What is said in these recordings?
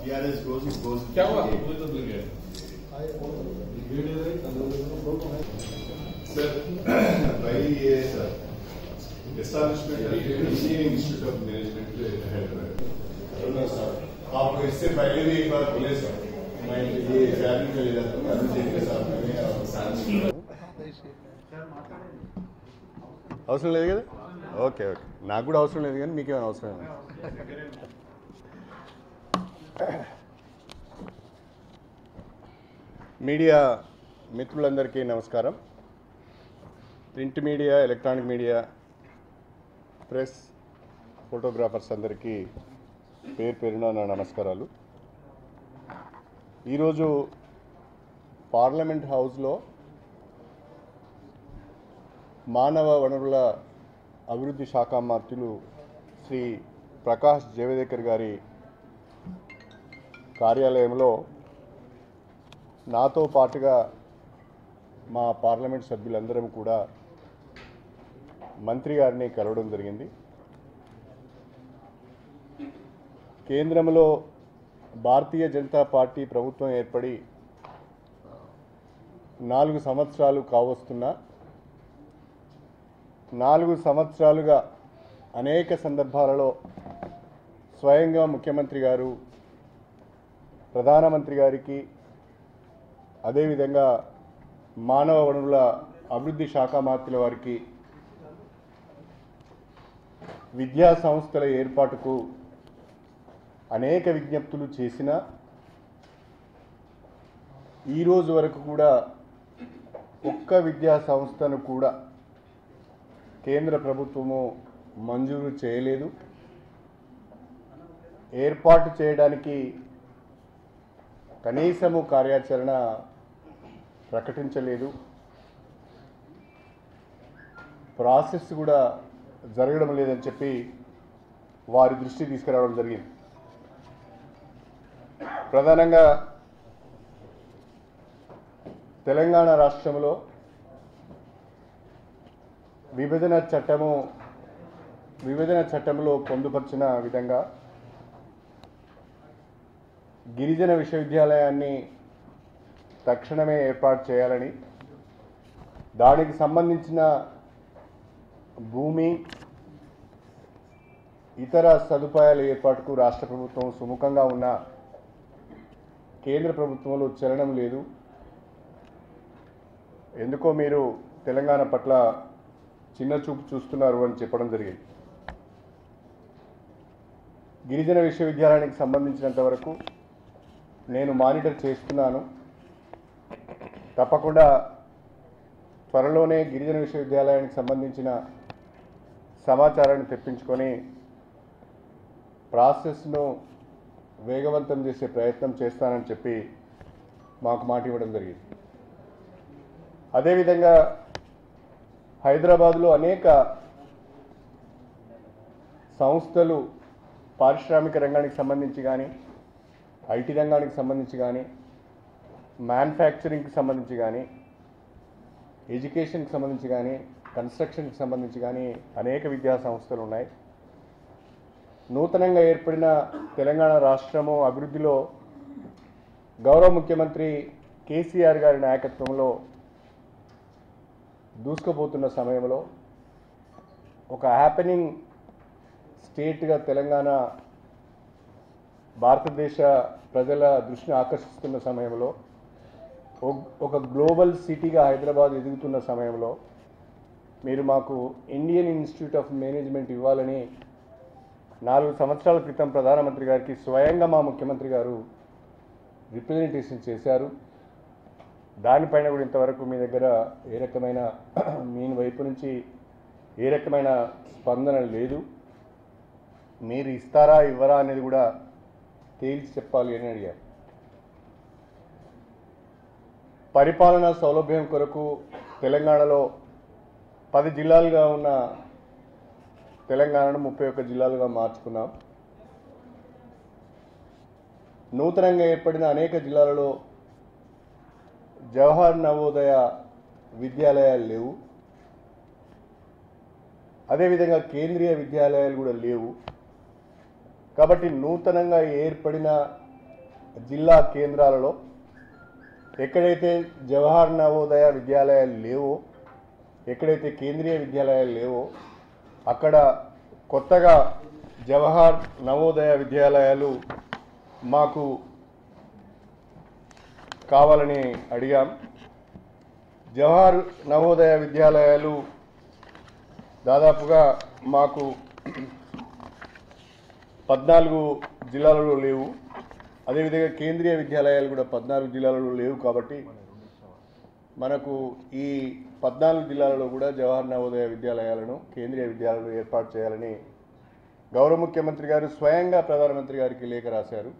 TRS goes क्या हुआ कोई तो ब्रिगेड सर भाई ये sir establishment Indian institute of management Hyderabad sir आप इससे पहले भी एक बार बोले सर मैं ये एग्जाम में ले जाता हूँ अरुण जेटली के साथ में అవసరం లేదు కదా ఓకే ఓకే నాకు కూడా అవసరం లేదు కానీ మీకేమైనా అవసరం మీడియా మిత్రులందరికీ నమస్కారం. Print media, electronic media, press, photographers అందరికీ పేరు పేరున నా నమస్కారాలు. ఈరోజు పార్లమెంట్ హౌస్లో మానవ వనరుల అభివృద్ధి శాఖ మంత్రులు శ్రీ ప్రకాష్ జవదేకర్ గారి కార్యాలయంలో నాతో పాటుగా మా పార్లమెంట్ సభ్యులందరం కూడా మంత్రి గారిని కలవడం జరిగింది. కేంద్రంలో భారతీయ జనతా పార్టీ ప్రభుత్వం ఏర్పడి 4 సంవత్సరాలు కావస్తున్నా 4 సంవత్సరాలుగా అనేక సందర్భాలలో స్వయంగా ముఖ్యమంత్రి గారు ప్రధానమంత్రి గారికి అదేవిధంగా మానవ వనరుల అభివృద్ధి శాఖ మంత్రుల వారికి విద్యా సంస్థల ఏర్పాటుకు అనేక విజ్ఞప్తులు చేసినా ఈరోజు వరకు కూడా ఒక్క విద్యా సంస్థను కూడా కేంద్ర ప్రభుత్వము మంజూరు చేయలేదు. ఏర్పాటు చేయడానికి కనీసము కార్యాచరణ ప్రకటించలేదు. ప్రాసెస్ కూడా జరగడం లేదని చెప్పి వారి దృష్టి తీసుకురావడం జరిగింది. ప్రధానంగా తెలంగాణ రాష్ట్రంలో విభజన చట్టంలో పొందుపరిచిన విధంగా గిరిజన విశ్వవిద్యాలయాన్ని తక్షణమే ఏర్పాటు చేయాలని, దానికి సంబంధించిన భూమి ఇతర సదుపాయాల ఏర్పాటుకు రాష్ట్ర ప్రభుత్వం సుముఖంగా ఉన్న కేంద్ర ప్రభుత్వంలో చలనం లేదు. ఎందుకో మీరు తెలంగాణ పట్ల చిన్న చూపు చూస్తున్నారు అని చెప్పడం జరిగింది. గిరిజన విశ్వవిద్యాలయానికి సంబంధించినంత వరకు నేను మానిటర్ చేస్తున్నాను. తప్పకుండా త్వరలోనే గిరిజన విశ్వవిద్యాలయానికి సంబంధించిన సమాచారాన్ని తెప్పించుకొని ప్రాసెస్ను వేగవంతం చేసే ప్రయత్నం చేస్తానని చెప్పి మాకు మాట ఇవ్వడం జరిగింది. అదేవిధంగా హైదరాబాద్లో అనేక సంస్థలు పారిశ్రామిక రంగానికి సంబంధించి కానీ, ఐటీ రంగానికి సంబంధించి కానీ, మ్యానుఫ్యాక్చరింగ్కి సంబంధించి కానీ, ఎడ్యుకేషన్కి సంబంధించి కానీ, కన్స్ట్రక్షన్కి సంబంధించి కానీ అనేక విద్యా సంస్థలు ఉన్నాయి. నూతనంగా ఏర్పడిన తెలంగాణ రాష్ట్రము అభివృద్ధిలో గౌరవ ముఖ్యమంత్రి కేసీఆర్ గారి నాయకత్వంలో దూసుకుపోతున్న సమయంలో ఒక హ్యాపెనింగ్ స్టేట్గా తెలంగాణ భారతదేశ ప్రజల దృష్టిని ఆకర్షిస్తున్న సమయంలో, ఒక గ్లోబల్ సిటీగా హైదరాబాద్ ఎదుగుతున్న సమయంలో మీరు మాకు ఇండియన్ ఇన్స్టిట్యూట్ ఆఫ్ మేనేజ్మెంట్ ఇవ్వాలని 4 సంవత్సరాల క్రితం ప్రధానమంత్రి గారికి స్వయంగా మా ముఖ్యమంత్రి గారు రిప్రజెంటేషన్ చేశారు. దానిపైన కూడా ఇంతవరకు మీ దగ్గర ఏ రకమైన మీ వైపు నుంచి ఏ రకమైన స్పందన లేదు. మీరు ఇస్తారా ఇవ్వరా అనేది కూడా తేల్చి చెప్పాలి అని అడిగారు. పరిపాలనా సౌలభ్యం కొరకు తెలంగాణలో 10 జిల్లాలుగా ఉన్న తెలంగాణను 31 జిల్లాలుగా మార్చుకున్నాం. నూతనంగా ఏర్పడిన అనేక జిల్లాలలో జవహర్ నవోదయ విద్యాలయాలు లేవు. అదేవిధంగా కేంద్రీయ విద్యాలయాలు కూడా లేవు. కాబట్టి నూతనంగా ఏర్పడిన జిల్లా కేంద్రాలలో ఎక్కడైతే జవహర్ నవోదయ విద్యాలయాలు లేవో, ఎక్కడైతే కేంద్రీయ విద్యాలయాలు లేవో అక్కడ కొత్తగా జవహర్ నవోదయ విద్యాలయాలు మాకు కావాలని అడిగాం. జవహర్ నవోదయ విద్యాలయాలు దాదాపుగా మాకు 14 జిల్లాలలో లేవు. అదేవిధంగా కేంద్రీయ విద్యాలయాలు కూడా 14 జిల్లాలలో లేవు. కాబట్టి మనకు ఈ 14 జిల్లాలలో కూడా జవహర్ నవోదయ విద్యాలయాలను కేంద్రీయ విద్యాలయాలు ఏర్పాటు చేయాలని గౌరవ ముఖ్యమంత్రి గారు స్వయంగా ప్రధానమంత్రి గారికి లేఖ రాశారు.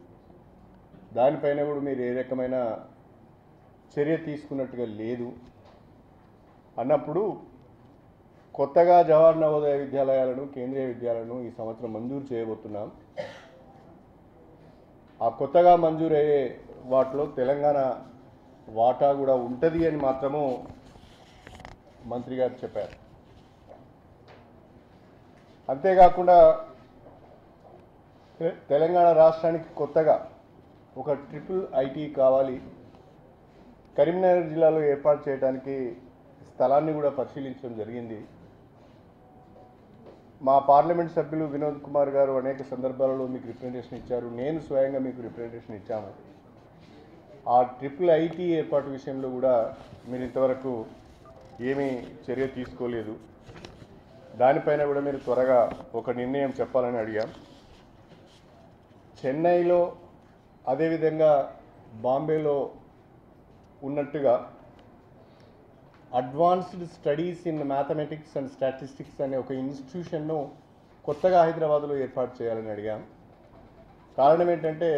దానిపైన కూడా మీరు ఏ రకమైన చర్య తీసుకున్నట్టుగా లేదు అన్నప్పుడు కొత్తగా జవహర్ నవోదయ విద్యాలయాలను కేంద్రీయ విద్యాలయాలను ఈ సంవత్సరం మంజూరు చేయబోతున్నాం. ఆ కొత్తగా మంజూరయ్యే వాటిలో తెలంగాణ వాటా కూడా ఉంటుంది అని మాత్రము మంత్రి గారు చెప్పారు. అంతేకాకుండా తెలంగాణ రాష్ట్రానికి కొత్తగా ఒక ట్రిపుల్ ఐటీ కావాలి, కరీంనగర్ జిల్లాలో ఏర్పాటు చేయడానికి స్థలాన్ని కూడా పరిశీలించడం జరిగింది. మా పార్లమెంట్ సభ్యులు వినోద్ కుమార్ గారు అనేక సందర్భాలలో మీకు రిప్రజెంటేషన్ ఇచ్చారు, నేను స్వయంగా మీకు రిప్రజెంటేషన్ ఇచ్చాము. ఆ ట్రిపుల్ ఐటీ ఏర్పాటు విషయంలో కూడా మీరు ఇంతవరకు ఏమీ చర్య తీసుకోలేదు. దానిపైన కూడా మీరు త్వరగా ఒక నిర్ణయం చెప్పాలని అడిగాం. చెన్నైలో అదేవిధంగా బాంబేలో ఉన్నట్టుగా advanced studies in mathematics and statistics అనే ఒక ఇన్స్టిట్యూషన్ను కొత్తగా హైదరాబాద్లో ఏర్పాటు చేయాలని అడిగాం. కారణం ఏంటంటే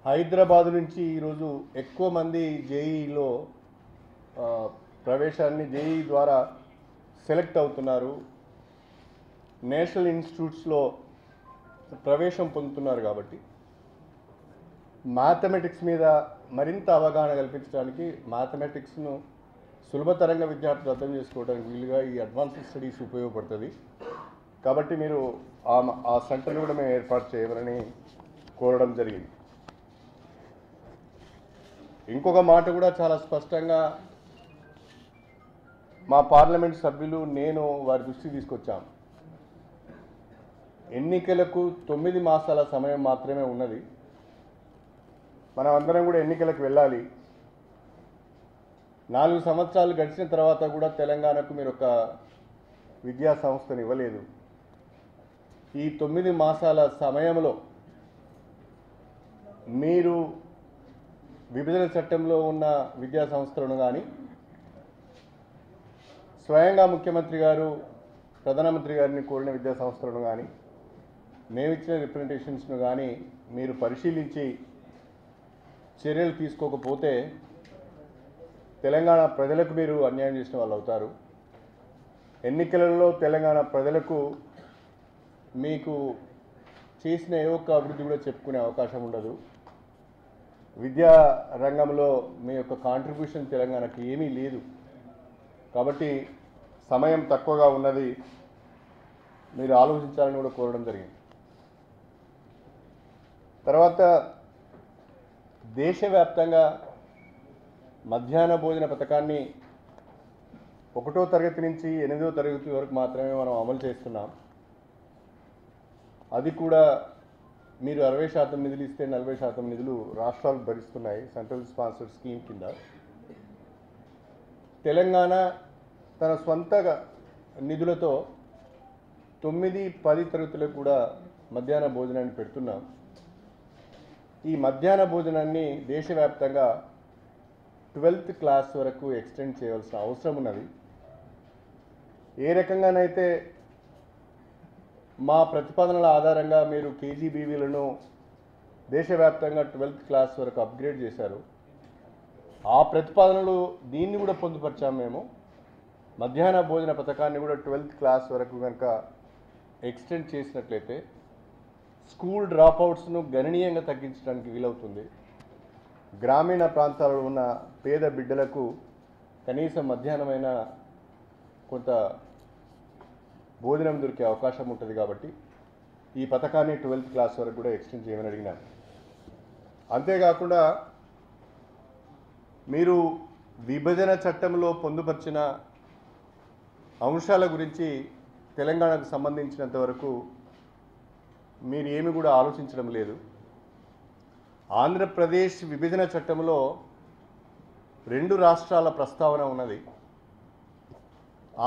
హైదరాబాద్ నుంచి ఈరోజు ఎక్కువ మంది జేఈలో ప్రవేశాన్ని జేఈ ద్వారా సెలెక్ట్ అవుతున్నారు, నేషనల్ ఇన్స్టిట్యూట్స్లో ప్రవేశం పొందుతున్నారు. కాబట్టి మ్యాథమెటిక్స్ మీద మరింత అవగాహన కల్పించడానికి, మ్యాథమెటిక్స్ను సులభతరంగా విద్యార్థులు అర్థం చేసుకోవడానికి వీలుగా ఈ అడ్వాన్స్డ్ స్టడీస్ ఉపయోగపడుతుంది. కాబట్టి మీరు ఆ సెంటర్ని కూడా మేము ఏర్పాటు చేయమని కోరడం జరిగింది. ఇంకొక మాట కూడా చాలా స్పష్టంగా మా పార్లమెంట్ సభ్యులు నేను వారి దృష్టికి తీసుకొచ్చాము. ఎన్నికలకు 9 మాసాల సమయం మాత్రమే ఉన్నది. మనం అందరం కూడా ఎన్నికలకు వెళ్ళాలి. 4 సంవత్సరాలు గడిచిన తర్వాత కూడా తెలంగాణకు మీరు ఒక విద్యా సంస్థను ఇవ్వలేదు. ఈ 9 మాసాల సమయంలో మీరు విభజన చట్టంలో ఉన్న విద్యా సంస్థలను కానీ, స్వయంగా ముఖ్యమంత్రి గారు ప్రధానమంత్రి గారిని కోరిన విద్యా సంస్థలను కానీ, మేమిచ్చిన రిప్రజెంటేషన్స్ను కానీ మీరు పరిశీలించి చర్యలు తీసుకోకపోతే తెలంగాణ ప్రజలకు మీరు అన్యాయం చేసిన వాళ్ళు అవుతారు. ఎన్నికలలో తెలంగాణ ప్రజలకు మీకు చేసిన ఏ ఒక్క అభివృద్ధి కూడా చెప్పుకునే అవకాశం ఉండదు. విద్యా రంగంలో మీ యొక్క కాంట్రిబ్యూషన్ తెలంగాణకి ఏమీ లేదు. కాబట్టి సమయం తక్కువగా ఉన్నది, మీరు ఆలోచించాలని కూడా కోరడం జరిగింది. తర్వాత దేశవ్యాప్తంగా మధ్యాహ్న భోజన పథకాన్ని 1వ తరగతి నుంచి 8వ తరగతి వరకు మాత్రమే మనం అమలు చేస్తున్నాం. అది కూడా మీరు 60% నిధులు ఇస్తే 40% నిధులు రాష్ట్రాలు భరిస్తున్నాయి సెంట్రల్ స్పాన్సర్డ్ స్కీమ్ కింద. తెలంగాణ తన స్వంత నిధులతో 9, 10 తరగతులకు కూడా మధ్యాహ్న భోజనాన్ని పెడుతున్నాం. ఈ మధ్యాహ్న భోజనాన్ని దేశవ్యాప్తంగా 12th క్లాస్ వరకు ఎక్స్టెండ్ చేయవలసిన అవసరం ఉన్నది. ఏ రకంగానైతే మా ప్రతిపాదనల ఆధారంగా మీరు కేజీబీవీలను దేశవ్యాప్తంగా 12th క్లాస్ వరకు అప్గ్రేడ్ చేశారు, ఆ ప్రతిపాదనలు దీన్ని కూడా పొందుపరిచాము. మేము మధ్యాహ్న భోజన పథకాన్ని కూడా 12th క్లాస్ వరకు కనుక ఎక్స్టెండ్ చేసినట్లయితే స్కూల్ డ్రాప్అవుట్స్ను గణనీయంగా తగ్గించడానికి వీలవుతుంది. గ్రామీణ ప్రాంతాలలో ఉన్న పేద బిడ్డలకు కనీసం మధ్యాహ్నమైన కొంత భోజనం దొరికే అవకాశం ఉంటుంది. కాబట్టి ఈ పథకాన్ని 12th క్లాస్ వరకు కూడా ఎక్స్టెండ్ చేయమని అడిగినాను. అంతేకాకుండా మీరు విభజన చట్టంలో పొందుపరిచిన అంశాల గురించి తెలంగాణకు సంబంధించినంత వరకు మీరు ఏమి కూడా ఆలోచించడం లేదు. ఆంధ్రప్రదేశ్ విభజన చట్టంలో 2 రాష్ట్రాల ప్రస్తావన ఉన్నది.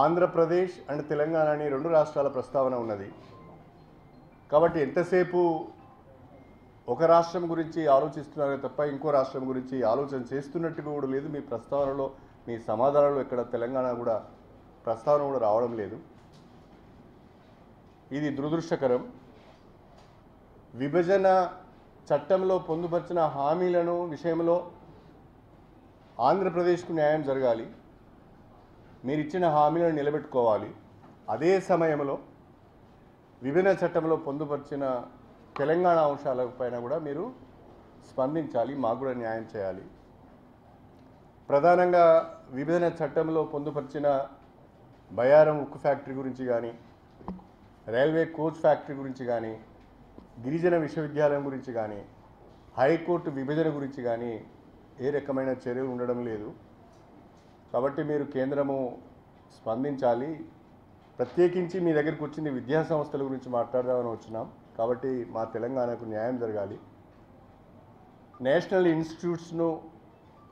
ఆంధ్రప్రదేశ్ అండ్ తెలంగాణ అని 2 రాష్ట్రాల ప్రస్తావన ఉన్నది. కాబట్టి ఎంతసేపు ఒక రాష్ట్రం గురించి ఆలోచిస్తున్నారే తప్ప ఇంకో రాష్ట్రం గురించి ఆలోచన చేస్తున్నట్టుగా కూడా లేదు. మీ ప్రస్తావనలో, మీ సమాధానంలో ఇక్కడ తెలంగాణ కూడా ప్రస్తావన కూడా రావడం లేదు. ఇది దురదృష్టకరం. విభజన చట్టంలో పొందుపరిచిన హామీలను విషయంలో ఆంధ్రప్రదేశ్కు న్యాయం జరగాలి. మీరు ఇచ్చిన హామీలను నిలబెట్టుకోవాలి. అదే సమయంలో విభజన చట్టంలో పొందుపరిచిన తెలంగాణ అంశాలపైన కూడా మీరు స్పందించాలి, మాకు కూడా న్యాయం చేయాలి. ప్రధానంగా విభజన చట్టంలో పొందుపరిచిన బయారం ఉక్కు ఫ్యాక్టరీ గురించి కానీ, రైల్వే కోచ్ ఫ్యాక్టరీ గురించి కానీ, గిరిజన విశ్వవిద్యాలయం గురించి కానీ, హైకోర్టు విభజన గురించి కానీ ఏ రకమైన చర్యలు ఉండడం లేదు. కాబట్టి మీరు కేంద్రము స్పందించాలి. ప్రత్యేకించి మీ దగ్గరికి వచ్చింది విద్యా సంస్థల గురించి మాట్లాడదామని వచ్చినాం. కాబట్టి మా తెలంగాణకు న్యాయం జరగాలి. నేషనల్ ఇన్స్టిట్యూట్స్ను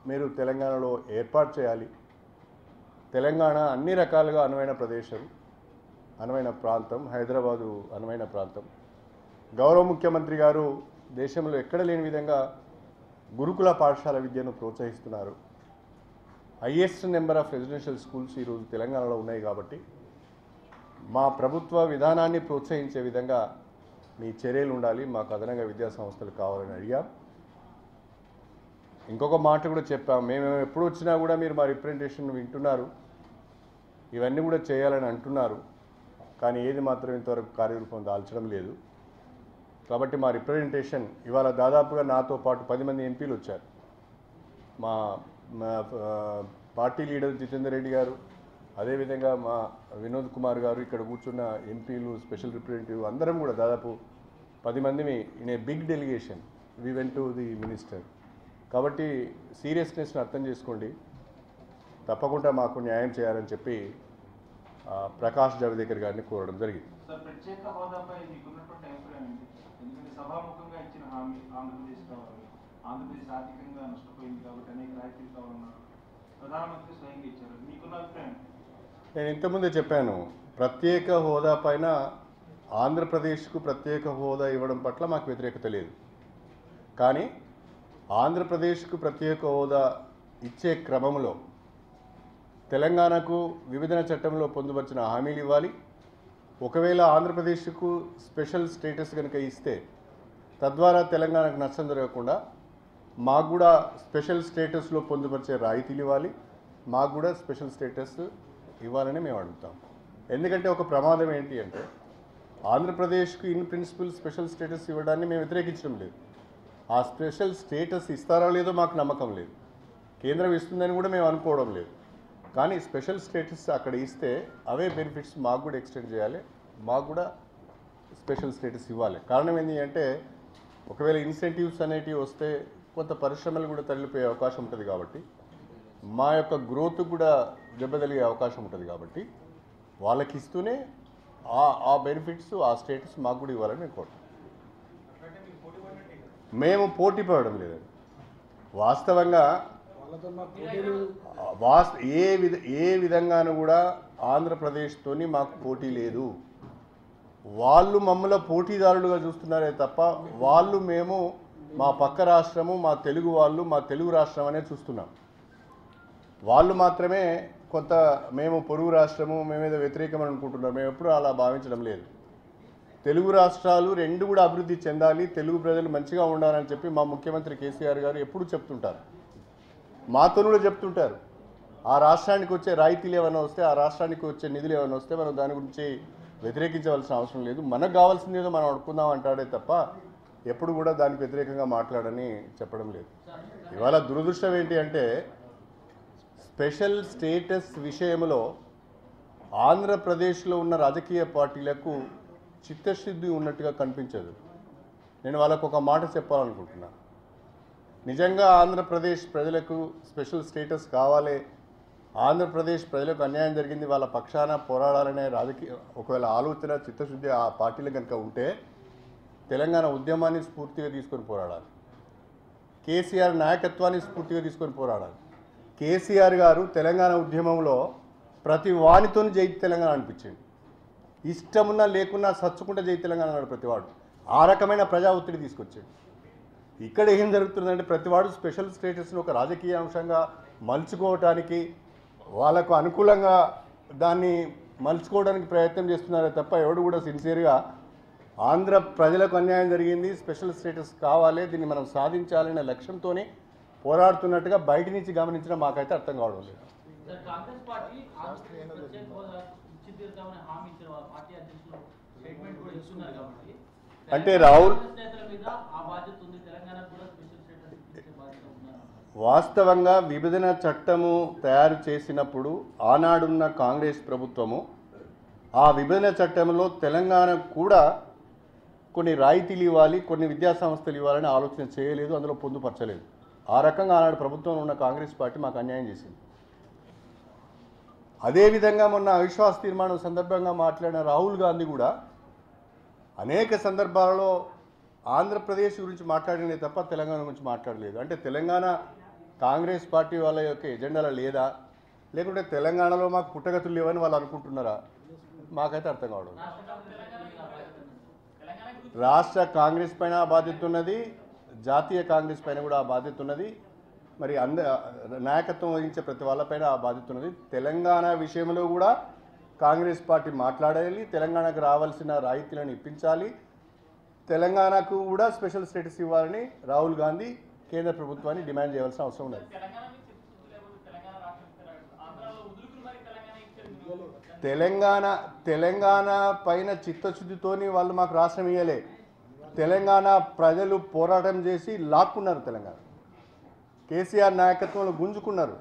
మీరు తెలంగాణలో ఏర్పాటు చేయాలి. తెలంగాణ అన్ని రకాలుగా అనువైన ప్రదేశం, అనువైన ప్రాంతం, హైదరాబాదు అనువైన ప్రాంతం. గౌరవ ముఖ్యమంత్రి గారు దేశంలో ఎక్కడ లేని విధంగా గురుకుల పాఠశాల విద్యను ప్రోత్సహిస్తున్నారు. Highest number of residential schools ఈరోజు తెలంగాణలో ఉన్నాయి. కాబట్టి మా ప్రభుత్వ విధానాన్ని ప్రోత్సహించే విధంగా మీ చర్యలు ఉండాలి. మాకు అదనంగా విద్యా సంస్థలు కావాలని అడిగాం. ఇంకొక మాట కూడా చెప్పాం, మేము ఎప్పుడు వచ్చినా కూడా మీరు మా రిప్రజెంటేషన్ వింటున్నారు, ఇవన్నీ కూడా చేయాలని అంటున్నారు. కానీ ఏది మాత్రం ఇంతవరకు కార్యరూపం దాల్చడం లేదు. కాబట్టి మా రిప్రజెంటేషన్ ఇవాళ దాదాపుగా నాతో పాటు 10 మంది ఎంపీలు వచ్చారు. మా పార్టీ లీడర్ జితేందర్ రెడ్డి గారు, అదేవిధంగా మా వినోద్ కుమార్ గారు, ఇక్కడ కూర్చున్న ఎంపీలు, స్పెషల్ రిప్రజెంటేటివ్ అందరం కూడా దాదాపు 10 మందిని in a big delegation we went to the minister. కాబట్టి సీరియస్నెస్ని అర్థం చేసుకోండి, తప్పకుండా మాకు న్యాయం చేయాలని చెప్పి ప్రకాష్ జావదేకర్ గారిని కోరడం జరిగింది. సార్, ప్రత్యేక హోదాపై మీకున్నటువంటి అభిప్రాయం ఏంటి? ఎందుకంటే సభాముఖంగా ఇచ్చిన హామీ ఆంధ్రప్రదేశ్ కావాలి, ఆంధ్రప్రదేశ్ ఆర్థికంగా నష్టపోయింది కాబట్టి అనేక రాయితీలు కావాలన్నారు, ప్రధానమంత్రి స్వయంగా ఇచ్చారు. మీకున్న అభిప్రాయం? నేను ఇంతకుముందే చెప్పాను, ప్రత్యేక హోదా పైన ఆంధ్రప్రదేశ్కు ప్రత్యేక హోదా ఇవ్వడం పట్ల మాకు వ్యతిరేకత లేదు. కానీ ఆంధ్రప్రదేశ్కు ప్రత్యేక హోదా ఇచ్చే క్రమంలో తెలంగాణకు విభజన చట్టంలో పొందుపరిచిన హామీలు ఇవ్వాలి. ఒకవేళ ఆంధ్రప్రదేశ్కు స్పెషల్ స్టేటస్ కనుక ఇస్తే తద్వారా తెలంగాణకు నష్టం జరగకుండా మాకు కూడా స్పెషల్ స్టేటస్లో పొందుపరిచే రాయితీలు ఇవ్వాలి, మాకు కూడా స్పెషల్ స్టేటస్ ఇవ్వాలని మేము అడుగుతాం. ఎందుకంటే ఒక ప్రమాదం ఏంటి అంటే ఆంధ్రప్రదేశ్కు ఇన్ ప్రిన్సిపల్ స్పెషల్ స్టేటస్ ఇవ్వడాన్ని మేము వ్యతిరేకించడం లేదు. ఆ స్పెషల్ స్టేటస్ ఇస్తారో లేదో మాకు నమ్మకం లేదు, కేంద్రం ఇస్తుందని కూడా మేము అనుకోవడం లేదు. కానీ స్పెషల్ స్టేటస్ అక్కడ ఇస్తే అవే బెనిఫిట్స్ మాకు కూడా ఎక్స్టెండ్ చేయాలి, మాకు కూడా స్పెషల్ స్టేటస్ ఇవ్వాలి. కారణం ఏంటి అంటే ఒకవేళ ఇన్సెంటివ్స్ అనేటివి వస్తే కొంత పరిశ్రమలు కూడా తరలిపోయే అవకాశం ఉంటుంది. కాబట్టి మా యొక్క గ్రోత్ కూడా దెబ్బతలిగే అవకాశం ఉంటుంది. కాబట్టి వాళ్ళకి ఇస్తూనే ఆ బెనిఫిట్స్, ఆ స్టేటస్ మాకు కూడా ఇవ్వాలని మేము కోరుతాం. మేము పోటీ పడడం లేదండి. వాస్తవంగా ఏ విధంగానూ కూడా ఆంధ్రప్రదేశ్తోని మాకు పోటీ లేదు. వాళ్ళు మమ్మల్ని పోటీదారులుగా చూస్తున్నారే తప్ప వాళ్ళు మేము మా పక్క రాష్ట్రము, మా తెలుగు వాళ్ళు, మా తెలుగు రాష్ట్రం అనే చూస్తున్నాం. వాళ్ళు మాత్రమే కొంత మేము పొరుగు రాష్ట్రము, మేమేదో వ్యతిరేకమని అనుకుంటున్నాం. మేము ఎప్పుడూ అలా భావించడం లేదు. తెలుగు రాష్ట్రాలు 2 కూడా అభివృద్ధి చెందాలి, తెలుగు ప్రజలు మంచిగా ఉండాలని చెప్పి మా ముఖ్యమంత్రి కేసీఆర్ గారు ఎప్పుడు చెప్తుంటారు, మాతో కూడా చెప్తుంటారు. ఆ రాష్ట్రానికి వచ్చే రాయితీలు ఏమైనా వస్తే, ఆ రాష్ట్రానికి వచ్చే నిధులు ఏమైనా వస్తే మనం దాని గురించి వ్యతిరేకించవలసిన అవసరం లేదు, మనకు కావాల్సింది ఏదో మనం అడుక్కుందాం అంటాడే తప్ప ఎప్పుడు కూడా దానికి వ్యతిరేకంగా మాట్లాడని చెప్పడం లేదు. ఇవాళ దురదృష్టం ఏంటి అంటే స్పెషల్ స్టేటస్ విషయంలో ఆంధ్రప్రదేశ్లో ఉన్న రాజకీయ పార్టీలకు చిత్తశుద్ధి ఉన్నట్టుగా కనిపించదు. నేను వాళ్ళకు ఒక మాట చెప్పాలనుకుంటున్నా. నిజంగా ఆంధ్రప్రదేశ్ ప్రజలకు స్పెషల్ స్టేటస్ కావాలి, ఆంధ్రప్రదేశ్ ప్రజలకు అన్యాయం జరిగింది, వాళ్ళ పక్షాన పోరాడాలనే రాజకీయ ఒకవేళ ఆలోచన చిత్తశుద్ధి ఆ పార్టీలో కనుక ఉంటే తెలంగాణ ఉద్యమాన్ని స్ఫూర్తిగా తీసుకొని పోరాడాలి. కేసీఆర్ నాయకత్వాన్ని స్ఫూర్తిగా తీసుకొని పోరాడాలి. కేసీఆర్ గారు తెలంగాణ ఉద్యమంలో ప్రతి వానితో జై తెలంగాణ అనిపించింది. ఇష్టమున్నా లేకున్నా సచ్చుకుంటే జై తెలంగాణ అన్నాడు ప్రతివాడు. ఆ రకమైన ప్రజా ఒత్తిడి తీసుకొచ్చాడు. ఇక్కడ ఏం జరుగుతుందంటే ప్రతివాడు స్పెషల్ స్టేటస్ను ఒక రాజకీయ అంశంగా మలుచుకోవటానికి, వాళ్ళకు అనుకూలంగా దాన్ని మలుచుకోవడానికి ప్రయత్నం చేస్తున్నారే తప్ప ఎవడు కూడా సిన్సియర్గా ఆంధ్ర ప్రజలకు అన్యాయం జరిగింది, స్పెషల్ స్టేటస్ కావాలి, దీన్ని మనం సాధించాలనే లక్ష్యంతో పోరాడుతున్నట్టుగా బయట నుంచి గమనించడం మాకైతే అర్థం కావడం లేదు. కాంగ్రెస్ పార్టీ ప్రత్యేక హోదా ఇచ్చి తీరుతామని హామీ ఇచ్చిన పార్టీ అధ్యక్షులు స్టేట్మెంట్ కూడా ఇస్తున్నారు కాబట్టి అంటే రాహుల్ నేతల మీద ఆ బాధ్యత ఉంది, తెలంగాణకు కూడా స్పెషల్ స్టేటస్ ఇచ్చే బాధ్యత ఉన్నారు. వాస్తవంగా విభజన చట్టము తయారు చేసినప్పుడు ఆనాడున్న కాంగ్రెస్ ప్రభుత్వము ఆ విభజన చట్టంలో తెలంగాణకు కూడా కొన్ని రాయితీలు ఇవ్వాలి, కొన్ని విద్యా సంస్థలు ఇవ్వాలని ఆలోచన చేయలేదు, అందులో పొందుపరచలేదు. ఆ రకంగా ఆనాడు ప్రభుత్వంలో ఉన్న కాంగ్రెస్ పార్టీ మాకు అన్యాయం చేసింది. అదేవిధంగా మొన్న అవిశ్వాస తీర్మానం సందర్భంగా మాట్లాడిన రాహుల్ గాంధీ కూడా అనేక సందర్భాలలో ఆంధ్రప్రదేశ్ గురించి మాట్లాడినే తప్ప తెలంగాణ గురించి మాట్లాడలేదు. అంటే తెలంగాణ కాంగ్రెస్ పార్టీ వాళ్ళ యొక్క ఎజెండాలో లేదా, లేకుంటే తెలంగాణలో మాకు పుట్టగతులు లేవని వాళ్ళు అనుకుంటున్నారా, మాకైతే అర్థం కావడం. రాష్ట్ర కాంగ్రెస్ పైన ఆ బాధ్యత ఉన్నది, జాతీయ కాంగ్రెస్ పైన కూడా ఆ బాధ్యత ఉన్నది, మరి నాయకత్వం వహించే ప్రతి వాళ్ళపైన ఆ బాధ్యత ఉన్నది. తెలంగాణ విషయంలో కూడా కాంగ్రెస్ పార్టీ మాట్లాడాలి, తెలంగాణకు రావాల్సిన రాయితీలను ఇప్పించాలి, తెలంగాణకు కూడా స్పెషల్ స్టేటస్ ఇవ్వాలని రాహుల్ గాంధీ కేంద్ర ప్రభుత్వాన్ని డిమాండ్ చేయాల్సిన అవసరం ఉన్నది. తెలంగాణ పైన చిత్తశుద్ధితోని వాళ్ళు మాకు రాష్ట్రం ఇవ్వలే. తెలంగాణ ప్రజలు పోరాటం చేసి లాక్కున్నారు. తెలంగాణ కేసీఆర్ నాయకత్వంలో గుంజుకున్నారు.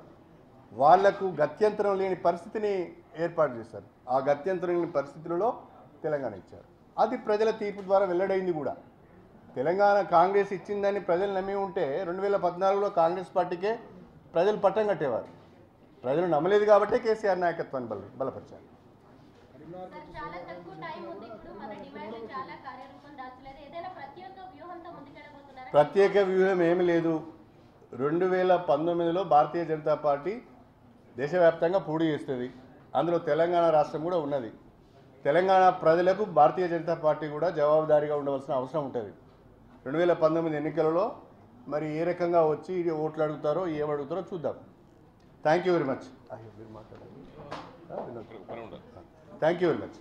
వాళ్లకు గత్యంతరం లేని పరిస్థితిని ఏర్పాటు చేశారు. ఆ గత్యంతరం లేని పరిస్థితులలో తెలంగాణ ఇచ్చారు. అది ప్రజల తీర్పు ద్వారా వెల్లడైంది కూడా. తెలంగాణ కాంగ్రెస్ ఇచ్చిందని ప్రజలు నమ్మి ఉంటే 2014లో కాంగ్రెస్ పార్టీకే ప్రజలు పట్టం కట్టేవారు. ప్రజలు నమ్మలేదు కాబట్టే కేసీఆర్ నాయకత్వాన్ని బలపరిచారు. చాలా తక్కువ టైం ఉంది, ఇప్పుడు మన డిమాండ్లు చాలా కార్యరూపం దాల్చలేదు. ఏదైనా ప్రత్యేక వ్యూహంతో ముందుకెళ్ళబోతున్నారా? ప్రత్యేక వ్యూహం ఏమీ లేదు. 2019లో భారతీయ జనతా పార్టీ దేశవ్యాప్తంగా పోటీ చేస్తుంది. అందులో తెలంగాణ రాష్ట్రం కూడా ఉన్నది. తెలంగాణ ప్రజలకు భారతీయ జనతా పార్టీ కూడా జవాబుదారీగా ఉండవలసిన అవసరం ఉంటుంది. 2019 ఎన్నికలలో మరి ఏ రకంగా వచ్చి ఓట్లు అడుగుతారో ఏమడుగుతారో చూద్దాం. Thank you very much. Thank you very much.